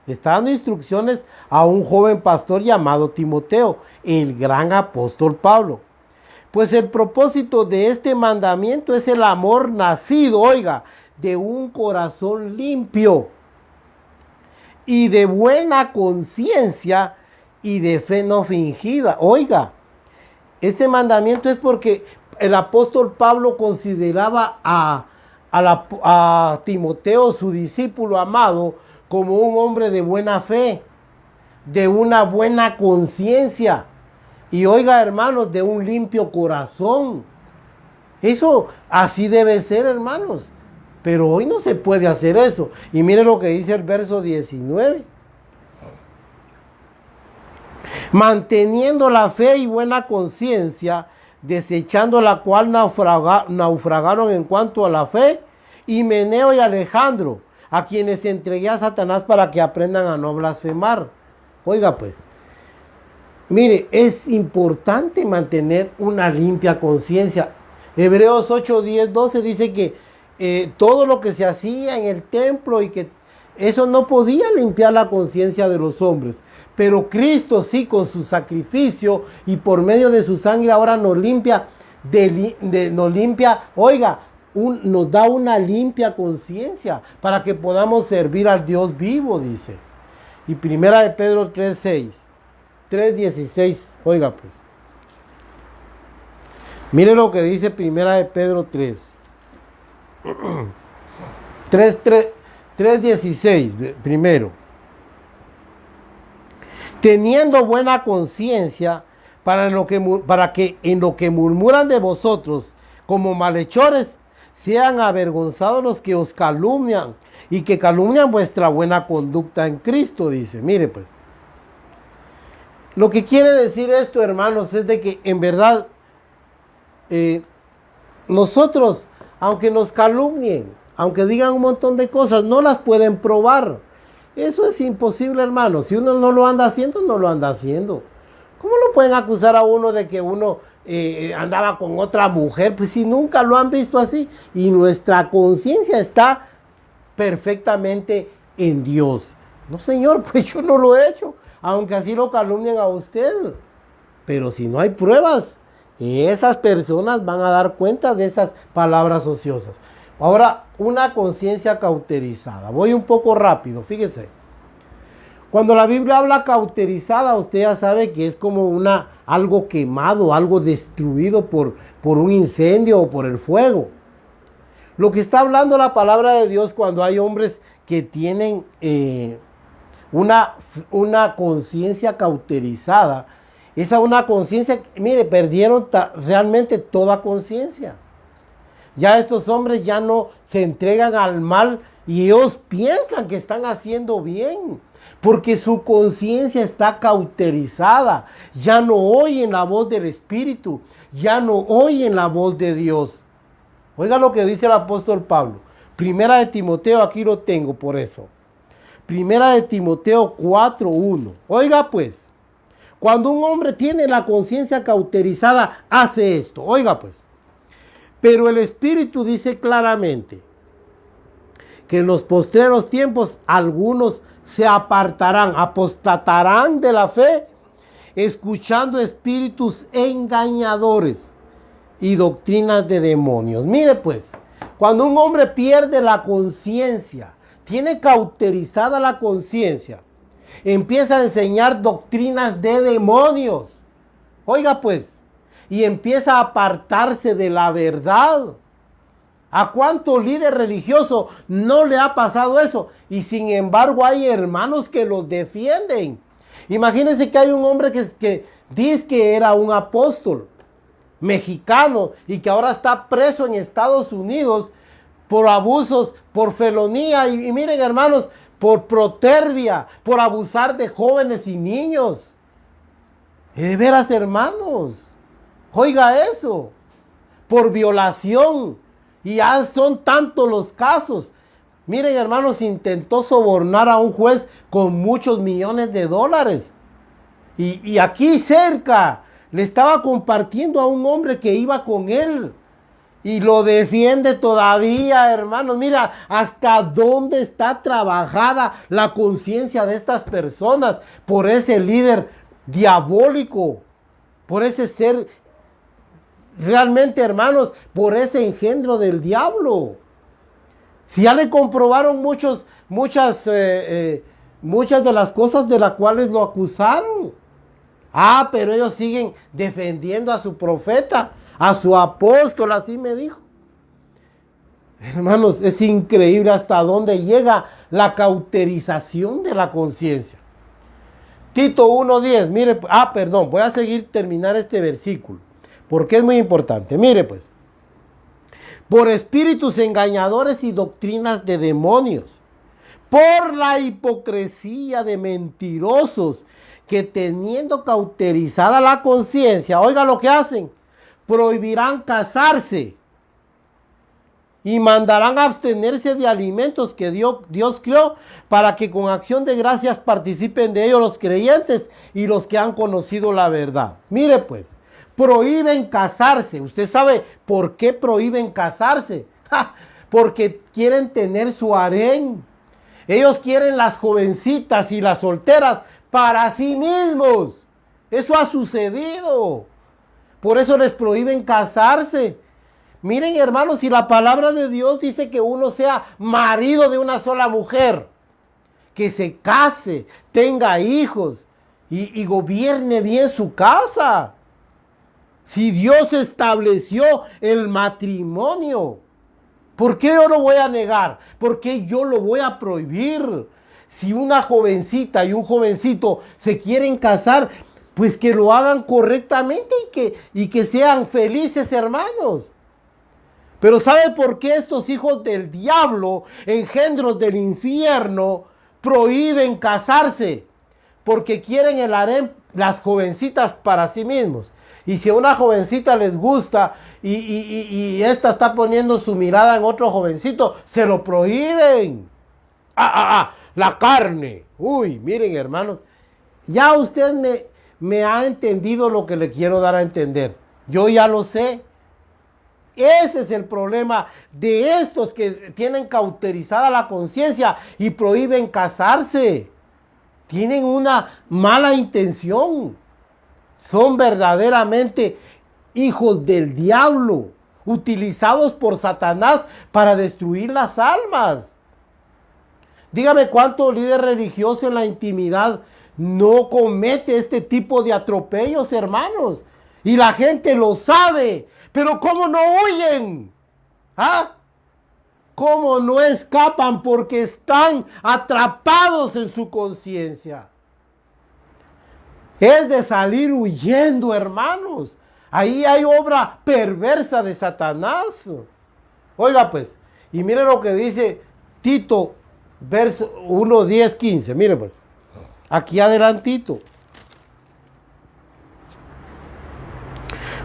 Está dando instrucciones a un joven pastor llamado Timoteo, el gran apóstol Pablo. Pues el propósito de este mandamiento es el amor nacido, oiga, de un corazón limpio y de buena conciencia y de fe no fingida. Oiga, este mandamiento es porque el apóstol Pablo consideraba a Timoteo, su discípulo amado, como un hombre de buena fe, de una buena conciencia y, oiga, hermanos, de un limpio corazón. Eso así debe ser, hermanos, pero hoy no se puede hacer eso. Y mire lo que dice el verso 19. Manteniendo la fe y buena conciencia, desechando la cual naufragaron en cuanto a la fe, Himeneo y Alejandro, a quienes entregué a Satanás para que aprendan a no blasfemar. Oiga pues, mire, es importante mantener una limpia conciencia. Hebreos 8, 10, 12 dice que todo lo que se hacía en el templo y que eso no podía limpiar la conciencia de los hombres. Pero Cristo sí, con su sacrificio y por medio de su sangre ahora nos limpia, oiga, nos da una limpia conciencia para que podamos servir al Dios vivo, dice. Y primera de Pedro 3:16, oiga pues. Mire lo que dice primera de Pedro 3:16, primero. Teniendo buena conciencia para que en lo que murmuran de vosotros como malhechores, sean avergonzados los que os calumnian y que calumnian vuestra buena conducta en Cristo, dice. Mire pues, Lo que quiere decir esto, hermanos, es de que en verdad nosotros, aunque nos calumnien, aunque digan un montón de cosas, no las pueden probar. Eso es imposible, hermano. Si uno no lo anda haciendo, no lo anda haciendo. ¿Cómo lo pueden acusar a uno de que uno andaba con otra mujer? Pues si nunca lo han visto así. Y nuestra conciencia está perfectamente en Dios. No, señor, pues yo no lo he hecho. Aunque así lo calumnien a usted. Pero si no hay pruebas, esas personas van a dar cuenta de esas palabras ociosas. Ahora, una conciencia cauterizada. Voy un poco rápido, fíjese. Cuando la Biblia habla cauterizada, usted ya sabe que es como algo quemado, algo destruido por un incendio o por el fuego. Lo que está hablando la palabra de Dios cuando hay hombres que tienen una conciencia cauterizada, esa una conciencia, mire, perdieron realmente toda conciencia. Ya estos hombres ya no se entregan al mal y ellos piensan que están haciendo bien, porque su conciencia está cauterizada. Ya no oyen la voz del Espíritu, ya no oyen la voz de Dios. Oiga lo que dice el apóstol Pablo. Primera de Timoteo, aquí lo tengo por eso. Primera de Timoteo 4:1. Oiga pues, cuando un hombre tiene la conciencia cauterizada, hace esto. Oiga pues. Pero el Espíritu dice claramente que en los postreros tiempos algunos se apartarán, apostatarán de la fe, escuchando espíritus engañadores y doctrinas de demonios. Mire pues, cuando un hombre pierde la conciencia, tiene cauterizada la conciencia, empieza a enseñar doctrinas de demonios. Oiga pues, y empieza a apartarse de la verdad. ¿A cuánto líder religioso no le ha pasado eso? Y sin embargo hay hermanos que los defienden. Imagínense que hay un hombre que dice que era un apóstol mexicano y que ahora está preso en Estados Unidos por abusos, por felonía y miren, hermanos, por protervia, por abusar de jóvenes y niños. Y de veras, hermanos, oiga eso, por violación. Y ya son tantos los casos. Miren, hermanos, intentó sobornar a un juez con muchos millones de dólares. Y aquí cerca le estaba compartiendo a un hombre que iba con él. Y lo defiende todavía, hermanos. Mira hasta dónde está trabajada la conciencia de estas personas por ese líder diabólico, por ese ser realmente, hermanos, por ese engendro del diablo. Si ya le comprobaron muchas de las cosas de las cuales lo acusaron. Ah, pero ellos siguen defendiendo a su profeta, a su apóstol, así me dijo. Hermanos, es increíble hasta dónde llega la cauterización de la conciencia. Tito 1:10, mire, perdón, voy a terminar este versículo, porque es muy importante. Mire pues, por espíritus engañadores y doctrinas de demonios, por la hipocresía de mentirosos, que teniendo cauterizada la conciencia, oiga lo que hacen, prohibirán casarse y mandarán abstenerse de alimentos que Dios creó para que con acción de gracias participen de ellos los creyentes y los que han conocido la verdad. Mire pues, prohíben casarse. ¿Usted sabe por qué prohíben casarse? Porque quieren tener su harén. Ellos quieren las jovencitas y las solteras para sí mismos. Eso ha sucedido. Por eso les prohíben casarse. Miren, hermanos, si la palabra de Dios dice que uno sea marido de una sola mujer, que se case, tenga hijos y gobierne bien su casa. Si Dios estableció el matrimonio, ¿por qué yo lo voy a negar? ¿Por qué yo lo voy a prohibir? Si una jovencita y un jovencito se quieren casar, pues que lo hagan correctamente y que sean felices, hermanos. Pero ¿sabe por qué estos hijos del diablo, engendros del infierno, prohíben casarse? Porque quieren el harén las jovencitas para sí mismos. Y si a una jovencita les gusta y esta está poniendo su mirada en otro jovencito, se lo prohíben. La carne. Uy, miren, hermanos, ya usted me ha entendido lo que le quiero dar a entender. Yo ya lo sé. Ese es el problema de estos que tienen cauterizada la conciencia y prohíben casarse. Tienen una mala intención. Son verdaderamente hijos del diablo, utilizados por Satanás para destruir las almas. Dígame cuánto líder religioso en la intimidad no comete este tipo de atropellos, hermanos. Y la gente lo sabe, pero ¿cómo no huyen? ¿Ah? ¿Cómo no escapan? Porque están atrapados en su conciencia. Es de salir huyendo, hermanos. Ahí hay obra perversa de Satanás. Oiga pues, y mire lo que dice Tito, verso 1, 10, 15. Mire pues, aquí adelantito.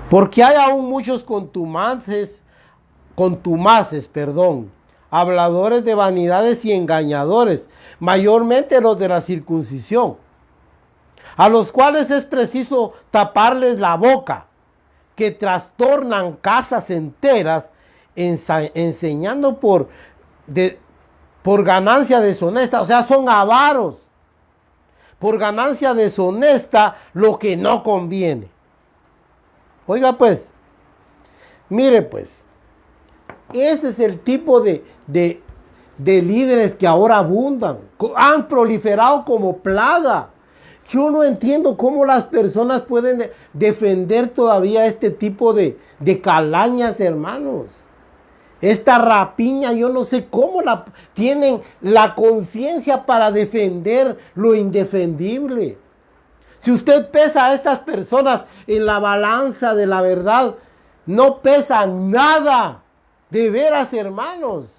Porque hay aún muchos contumaces, habladores de vanidades y engañadores, mayormente los de la circuncisión, a los cuales es preciso taparles la boca, que trastornan casas enteras, enseñando por ganancia deshonesta, o sea, son avaros, por ganancia deshonesta lo que no conviene. Oiga pues, mire pues, ese es el tipo de líderes que ahora abundan, han proliferado como plaga. Yo no entiendo cómo las personas pueden defender todavía este tipo de calañas, hermanos. Esta rapiña, yo no sé cómo tienen la conciencia para defender lo indefendible. Si usted pesa a estas personas en la balanza de la verdad, no pesan nada. De veras, hermanos.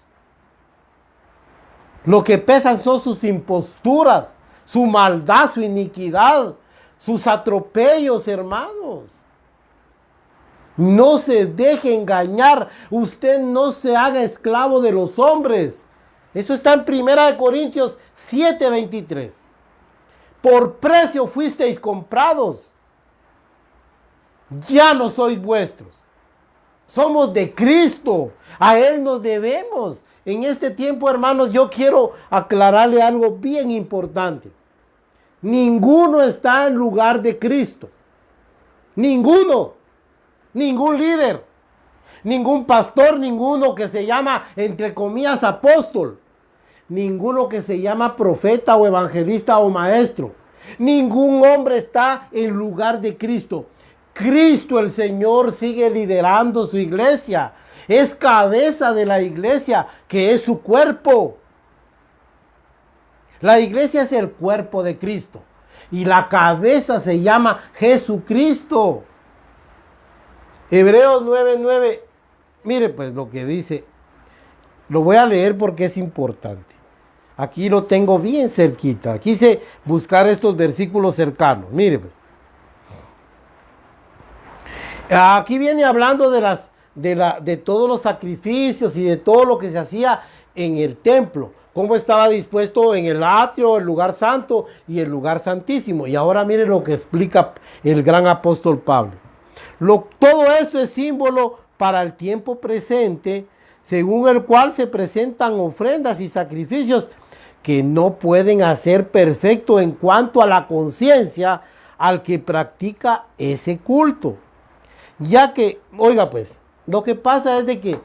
Lo que pesan son sus imposturas, su maldad, su iniquidad, sus atropellos, hermanos. No se deje engañar. Usted no se haga esclavo de los hombres. Eso está en 1 Corintios 7:23. Por precio fuisteis comprados. Ya no sois vuestros. Somos de Cristo. A Él nos debemos. En este tiempo, hermanos, yo quiero aclararle algo bien importante. Ninguno está en lugar de Cristo. Ninguno. Ningún líder. Ningún pastor. Ninguno que se llama, entre comillas, apóstol. Ninguno que se llama profeta o evangelista o maestro. Ningún hombre está en lugar de Cristo. Cristo el Señor sigue liderando su iglesia. Es cabeza de la iglesia, que es su cuerpo. La iglesia es el cuerpo de Cristo. Y la cabeza se llama Jesucristo. Hebreos 9:9. Mire pues lo que dice. Lo voy a leer porque es importante. Aquí lo tengo bien cerquita. Quise buscar estos versículos cercanos. Mire pues. Aquí viene hablando de todos los sacrificios y de todo lo que se hacía en el templo. Cómo estaba dispuesto en el atrio, el lugar santo y el lugar santísimo. Y ahora mire lo que explica el gran apóstol Pablo. Todo esto es símbolo para el tiempo presente, según el cual se presentan ofrendas y sacrificios que no pueden hacer perfecto en cuanto a la conciencia al que practica ese culto. Ya que, oiga pues, lo que pasa es de que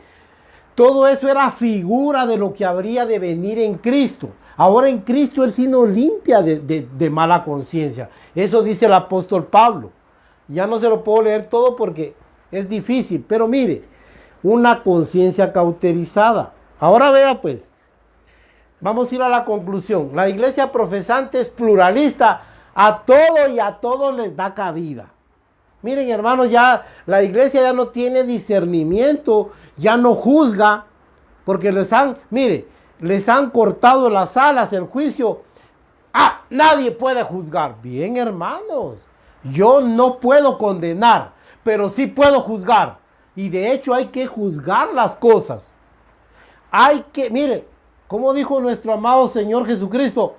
todo eso era figura de lo que habría de venir en Cristo. Ahora en Cristo Él sí nos limpia de mala conciencia. Eso dice el apóstol Pablo. Ya no se lo puedo leer todo porque es difícil. Pero mire, una conciencia cauterizada. Ahora vea pues, vamos a ir a la conclusión. La iglesia profesante es pluralista. A todo y a todos les da cabida. Miren, hermanos, ya la iglesia ya no tiene discernimiento, ya no juzga, porque les han cortado las alas, el juicio. Nadie puede juzgar. Bien, hermanos, Yo no puedo condenar, pero sí puedo juzgar. Y de hecho hay que juzgar las cosas. Hay que, mire, como dijo nuestro amado Señor Jesucristo,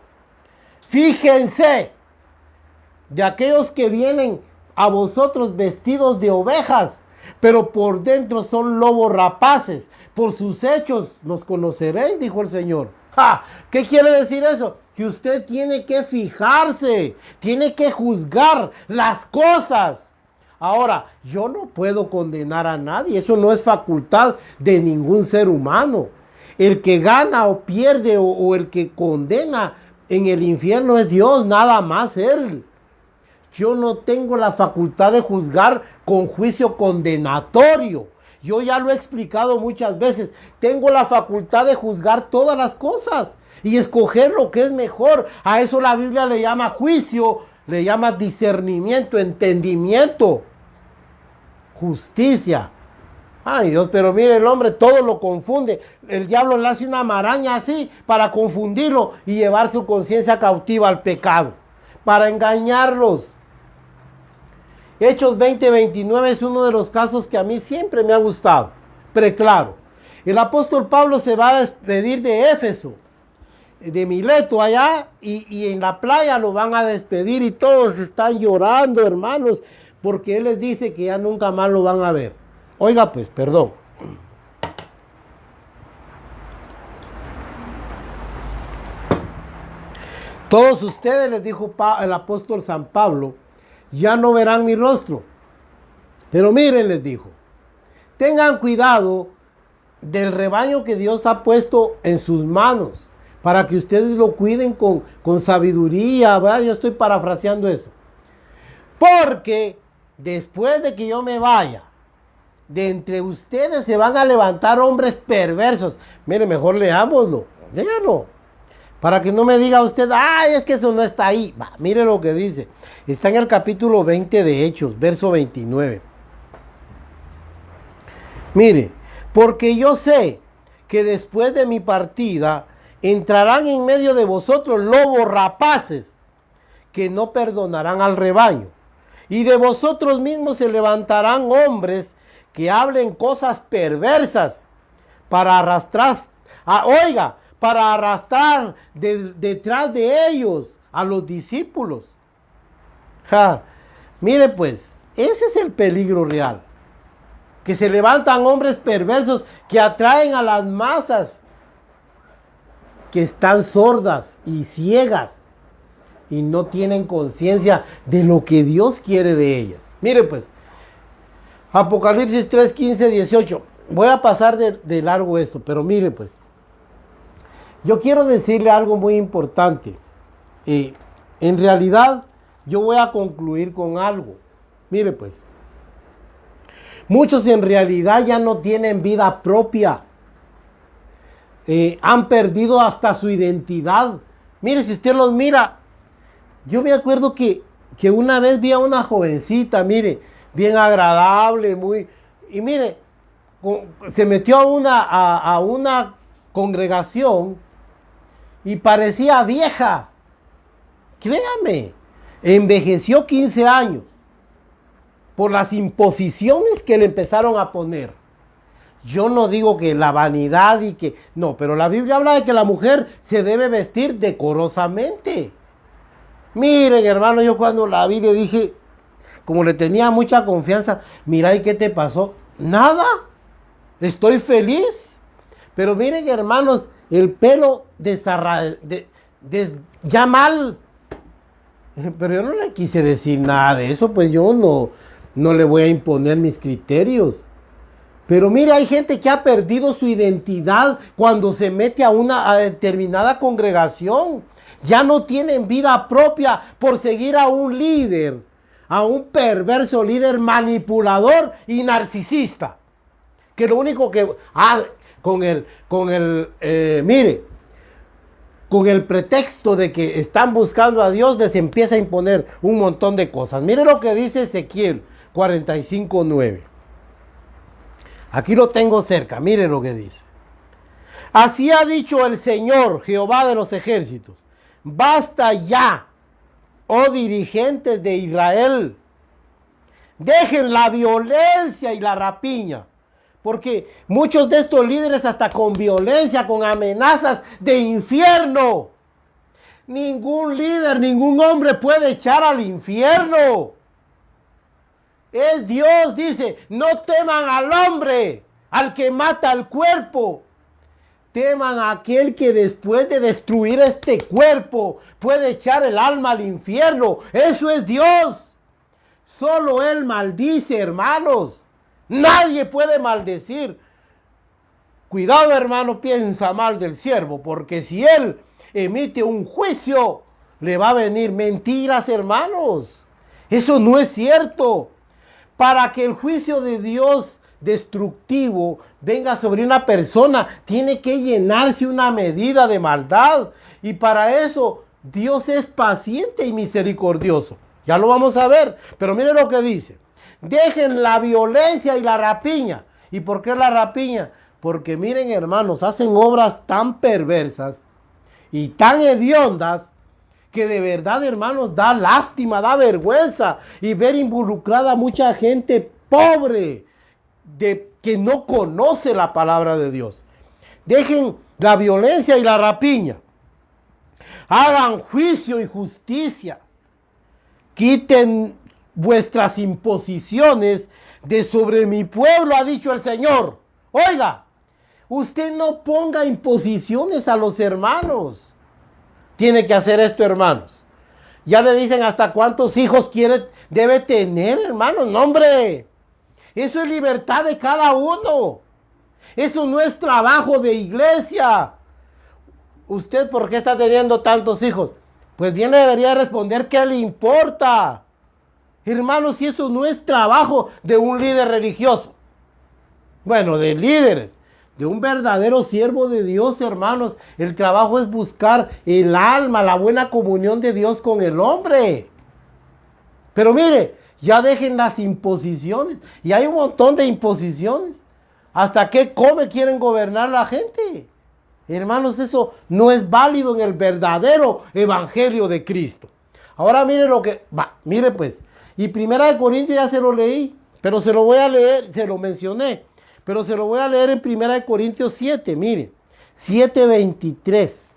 fíjense de aquellos que vienen a vosotros vestidos de ovejas, pero por dentro son lobos rapaces. Por sus hechos los conoceréis, dijo el Señor. ¡Ja! ¿Qué quiere decir eso? Que usted tiene que fijarse, tiene que juzgar las cosas. Ahora, yo no puedo condenar a nadie, eso no es facultad de ningún ser humano. El que gana o pierde o el que condena en el infierno es Dios, nada más Él. Yo no tengo la facultad de juzgar con juicio condenatorio. Yo ya lo he explicado muchas veces. Tengo la facultad de juzgar todas las cosas y escoger lo que es mejor. A eso la Biblia le llama juicio, le llama discernimiento, entendimiento, justicia. Ay Dios, pero mire, el hombre todo lo confunde. El diablo le hace una maraña así para confundirlo y llevar su conciencia cautiva al pecado, para engañarlos. Hechos 20:29 es uno de los casos que a mí siempre me ha gustado. Preclaro. El apóstol Pablo se va a despedir de Éfeso, de Mileto allá, y en la playa lo van a despedir y todos están llorando, hermanos, porque él les dice que ya nunca más lo van a ver. Oiga pues, perdón. Todos ustedes, les dijo el apóstol San Pablo, ya no verán mi rostro. Pero miren, les dijo, tengan cuidado del rebaño que Dios ha puesto en sus manos, para que ustedes lo cuiden con sabiduría, ¿verdad? Yo estoy parafraseando eso. Porque después de que yo me vaya, de entre ustedes se van a levantar hombres perversos. Mire, mejor leámoslo, léalo. Para que no me diga usted, ay, es que eso no está ahí. Va, mire lo que dice. Está en el capítulo 20 de Hechos, verso 29. Mire, porque yo sé que después de mi partida entrarán en medio de vosotros lobos rapaces que no perdonarán al rebaño. Y de vosotros mismos se levantarán hombres que hablen cosas perversas para arrastrar, para arrastrar detrás de ellos a los discípulos. Mire pues, ese es el peligro real. Que se levantan hombres perversos que atraen a las masas que están sordas y ciegas y no tienen conciencia de lo que Dios quiere de ellas. Mire pues, Apocalipsis 3, 15, 18. Voy a pasar de largo esto, pero mire pues. Yo quiero decirle algo muy importante. En realidad, yo voy a concluir con algo. Mire pues. Muchos en realidad ya no tienen vida propia. Han perdido hasta su identidad. Mire, si usted los mira. Yo me acuerdo que una vez vi a una jovencita, mire, bien agradable, muy... Y mire, se metió a una congregación y parecía vieja. Créame, envejeció 15 años por las imposiciones que le empezaron a poner. Yo no digo que la vanidad y que... No, pero la Biblia habla de que la mujer se debe vestir decorosamente. Miren, hermano, yo cuando la vi le dije, como le tenía mucha confianza, mira, ¿y qué te pasó? Nada, estoy feliz. Pero miren, hermanos, el pelo ya mal. Pero yo no le quise decir nada de eso, pues yo no le voy a imponer mis criterios. Pero mire, hay gente que ha perdido su identidad cuando se mete a determinada congregación. Ya no tienen vida propia por seguir a un líder, a un perverso líder manipulador y narcisista. Que lo único que... con el pretexto de que están buscando a Dios, les empieza a imponer un montón de cosas. Mire lo que dice Ezequiel 45:9. Aquí lo tengo cerca, mire lo que dice. Así ha dicho el Señor, Jehová de los ejércitos. Basta ya oh dirigentes de Israel, dejen la violencia y la rapiña. Porque muchos de estos líderes hasta con violencia, con amenazas de infierno. Ningún líder, ningún hombre puede echar al infierno. Es Dios, dice, no teman al hombre, al que mata el cuerpo. Teman a aquel que después de destruir este cuerpo puede echar el alma al infierno. Eso es Dios. Solo Él maldice, hermanos. Nadie puede maldecir. Cuidado, hermano, piensa mal del siervo, porque si Él emite un juicio, le va a venir mentiras, hermanos. Eso no es cierto. Para que el juicio de Dios destructivo venga sobre una persona, tiene que llenarse una medida de maldad. Y para eso Dios es paciente y misericordioso. Ya lo vamos a ver, pero miren lo que dice. Dejen la violencia y la rapiña. ¿Y por qué la rapiña? Porque miren, hermanos, hacen obras tan perversas y tan hediondas que de verdad, hermanos, da lástima, da vergüenza y ver involucrada a mucha gente pobre que no conoce la palabra de Dios. Dejen la violencia y la rapiña. Hagan juicio y justicia. Quiten vuestras imposiciones de sobre mi pueblo, ha dicho el Señor. Oiga, usted no ponga imposiciones a los hermanos. Tiene que hacer esto, hermanos. Ya le dicen hasta cuántos hijos debe tener, hermanos. No, hombre. Eso es libertad de cada uno. Eso no es trabajo de iglesia. ¿Usted por qué está teniendo tantos hijos? Pues bien le debería responder qué le importa. Hermanos, si eso no es trabajo de un líder religioso. Bueno, de líderes. De un verdadero siervo de Dios, hermanos. El trabajo es buscar el alma, la buena comunión de Dios con el hombre. Pero mire, ya dejen las imposiciones. Y hay un montón de imposiciones. ¿Hasta qué come quieren gobernar la gente? Hermanos, eso no es válido en el verdadero evangelio de Cristo. Ahora mire lo que va, mire pues. Y 1 Corintios ya se lo leí, pero se lo voy a leer, se lo mencioné. Pero se lo voy a leer en 1 Corintios 7, mire, 7:23.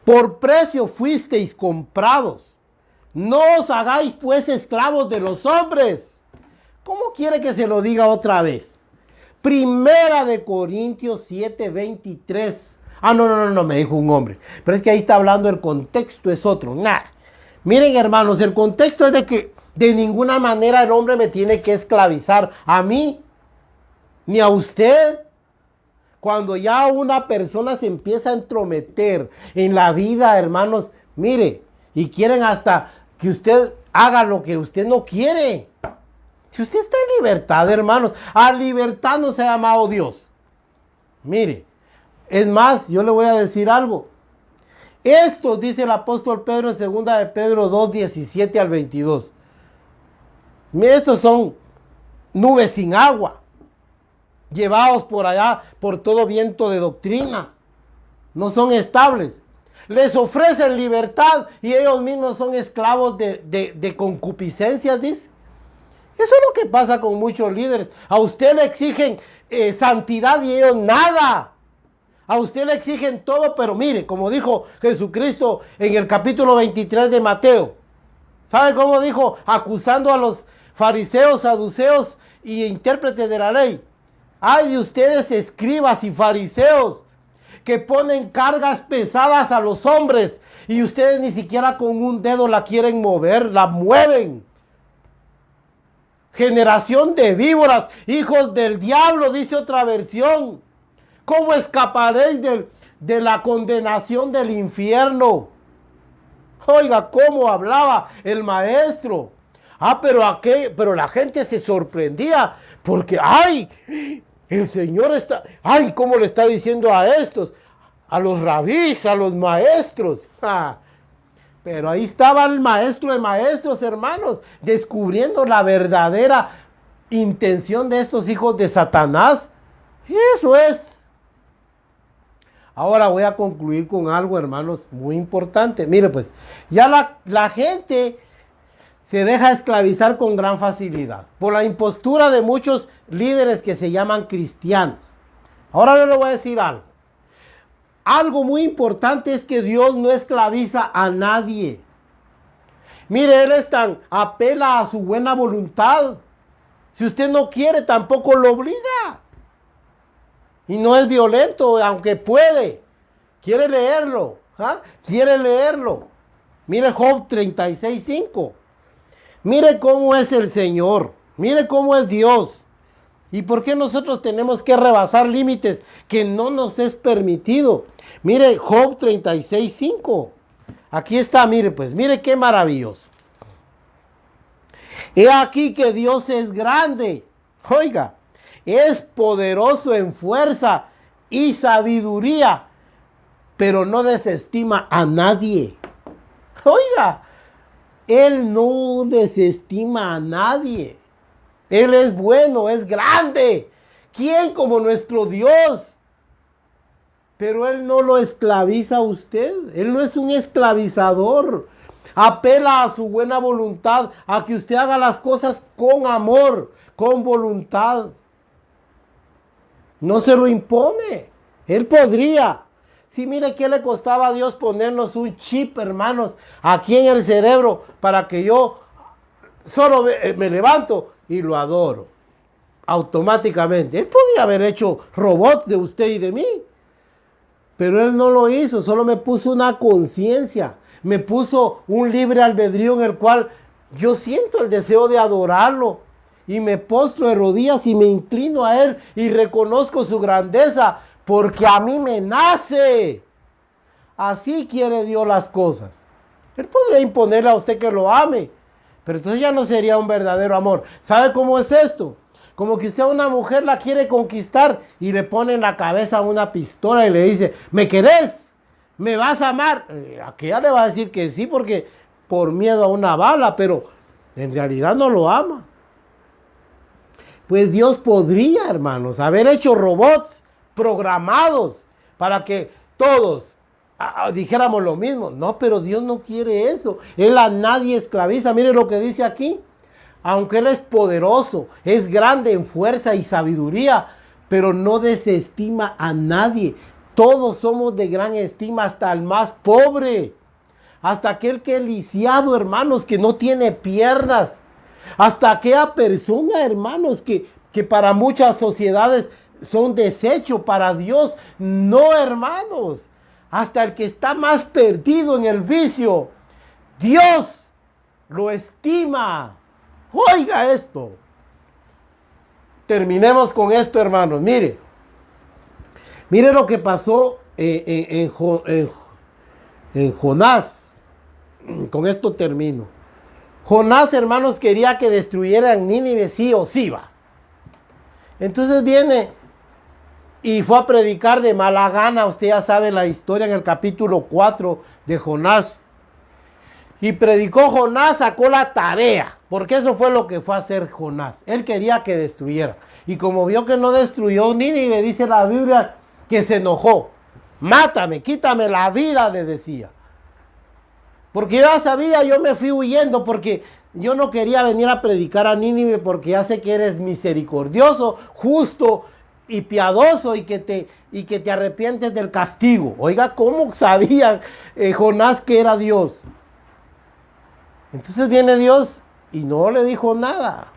Por precio fuisteis comprados. No os hagáis pues esclavos de los hombres. ¿Cómo quiere que se lo diga otra vez? 1 Corintios 7:23. Ah, no, me dijo un hombre. Pero es que ahí está hablando, el contexto es otro. Nah. Miren, hermanos, el contexto es de que de ninguna manera el hombre me tiene que esclavizar a mí. Ni a usted. Cuando ya una persona se empieza a entrometer en la vida, hermanos, mire, y quieren hasta que usted haga lo que usted no quiere. Si usted está en libertad, hermanos, a libertad nos ha llamado Dios. Mire, es más, yo le voy a decir algo. Esto dice el apóstol Pedro en 2 de Pedro 2:17 al 22. Estos son nubes sin agua, llevados por allá por todo viento de doctrina. No son estables. Les ofrecen libertad y ellos mismos son esclavos de concupiscencias, dice. Eso es lo que pasa con muchos líderes. A usted le exigen santidad y ellos nada. A usted le exigen todo, pero mire, como dijo Jesucristo en el capítulo 23 de Mateo. ¿Sabe cómo dijo? Acusando a los fariseos, saduceos y intérpretes de la ley. Ay de ustedes, escribas y fariseos, que ponen cargas pesadas a los hombres y ustedes ni siquiera con un dedo la quieren mover, la mueven. Generación de víboras, hijos del diablo, dice otra versión. ¿Cómo escaparéis de la condenación del infierno? Oiga, cómo hablaba el maestro. Pero la gente se sorprendía porque, ay, el Señor está, ay, cómo le está diciendo a estos, a los rabís, a los maestros. Pero ahí estaba el maestro de maestros, hermanos, descubriendo la verdadera intención de estos hijos de Satanás. Eso es. Ahora voy a concluir con algo, hermanos, muy importante. Mire, pues, ya la gente se deja esclavizar con gran facilidad por la impostura de muchos líderes que se llaman cristianos. Ahora yo le voy a decir algo. Algo muy importante es que Dios no esclaviza a nadie. Mire, Él apela a su buena voluntad. Si usted no quiere, tampoco lo obliga. Y no es violento, aunque puede. Quiere leerlo. Quiere leerlo. Mire Job 36:5. Mire cómo es el Señor. Mire cómo es Dios. ¿Y por qué nosotros tenemos que rebasar límites que no nos es permitido? Mire Job 36:5. Aquí está, mire pues, mire qué maravilloso. He aquí que Dios es grande. Oiga, es poderoso en fuerza y sabiduría, pero no desestima a nadie. Oiga, Él no desestima a nadie. Él es bueno, es grande. ¿Quién como nuestro Dios? Pero Él no lo esclaviza a usted. Él no es un esclavizador. Apela a su buena voluntad, a que usted haga las cosas con amor, con voluntad. No se lo impone. Él podría. Sí, mire qué le costaba a Dios ponernos un chip, hermanos, aquí en el cerebro para que yo solo me levanto y lo adoro automáticamente. Él podía haber hecho robots de usted y de mí, pero Él no lo hizo. Solo me puso una conciencia, me puso un libre albedrío en el cual yo siento el deseo de adorarlo y me postro de rodillas y me inclino a Él y reconozco su grandeza porque a mí me nace. Así quiere Dios las cosas. Él podría imponerle a usted que lo ame, pero entonces ya no sería un verdadero amor. ¿Sabe cómo es esto? Como que usted a una mujer la quiere conquistar y le pone en la cabeza una pistola y le dice, ¿me querés? ¿Me vas a amar? Aquella le va a decir que sí porque por miedo a una bala, pero en realidad no lo ama. Pues Dios podría, hermanos, haber hecho robots programados para que todos dijéramos lo mismo. No, pero Dios no quiere eso. Él a nadie esclaviza. Mire lo que dice aquí. Aunque Él es poderoso, es grande en fuerza y sabiduría, pero no desestima a nadie. Todos somos de gran estima, hasta el más pobre. Hasta aquel que es lisiado, hermanos, que no tiene piernas. Hasta aquella persona, hermanos, que para muchas sociedades son desecho, para Dios no, hermanos. Hasta el que está más perdido en el vicio, Dios lo estima. Oiga esto. Terminemos con esto, hermanos. Mire lo que pasó en Jonás. Con esto termino. Jonás, hermanos, quería que destruyeran Nínive sí o sí, va. Entonces viene y fue a predicar de mala gana. Usted ya sabe la historia en el capítulo 4 de Jonás. Y predicó Jonás, sacó la tarea, porque eso fue lo que fue a hacer Jonás. Él quería que destruyera. Y como vio que no destruyó Nínive, dice la Biblia que se enojó. Mátame, quítame la vida, le decía. Porque yo ya sabía, yo me fui huyendo porque yo no quería venir a predicar a Nínive porque ya sé que eres misericordioso, justo y piadoso y que te arrepientes del castigo. Oiga, ¿cómo sabía Jonás que era Dios? Entonces viene Dios y no le dijo nada.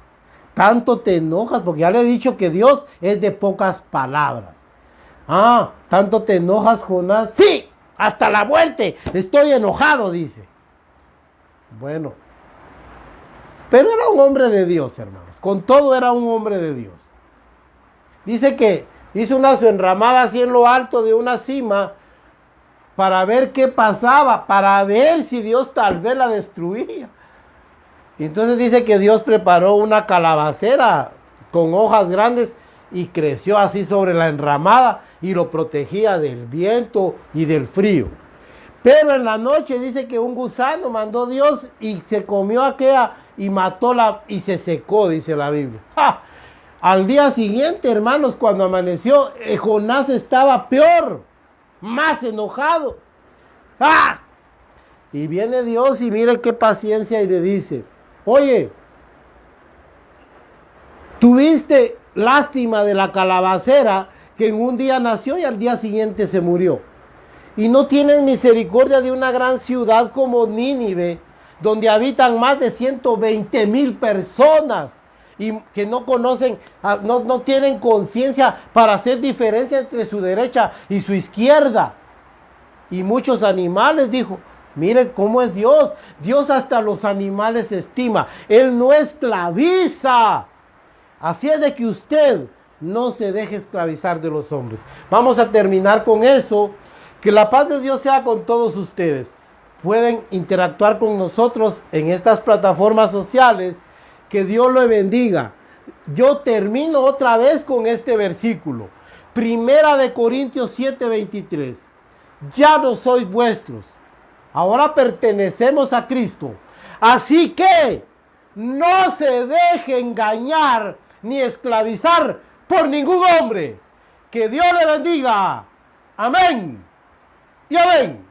Tanto te enojas, porque ya le he dicho que Dios es de pocas palabras. Tanto te enojas, Jonás. Sí, hasta la muerte. Estoy enojado, dice. Bueno, pero era un hombre de Dios, hermanos. Con todo era un hombre de Dios. Dice que hizo una su enramada así en lo alto de una cima para ver qué pasaba, para ver si Dios tal vez la destruía. Y entonces dice que Dios preparó una calabacera con hojas grandes y creció así sobre la enramada y lo protegía del viento y del frío. Pero en la noche dice que un gusano mandó Dios y se comió aquella y matóla y se secó, dice la Biblia. Al día siguiente, hermanos, cuando amaneció, Jonás estaba peor. más enojado. ¡Ah! Y viene Dios y mire qué paciencia y le dice, oye, tuviste lástima de la calabacera que en un día nació y al día siguiente se murió. Y no tienes misericordia de una gran ciudad como Nínive, donde habitan más de 120,000 personas y que no conocen, no tienen conciencia para hacer diferencia entre su derecha y su izquierda. Y muchos animales, dijo. Miren cómo es Dios. Dios hasta los animales estima. Él no esclaviza. Así es de que usted no se deje esclavizar de los hombres. Vamos a terminar con eso. Que la paz de Dios sea con todos ustedes. Pueden interactuar con nosotros en estas plataformas sociales. Que Dios lo bendiga. Yo termino otra vez con este versículo. Primera de Corintios 7:23. Ya no sois vuestros. Ahora pertenecemos a Cristo. Así que no se deje engañar ni esclavizar por ningún hombre. Que Dios le bendiga. Amén y amén.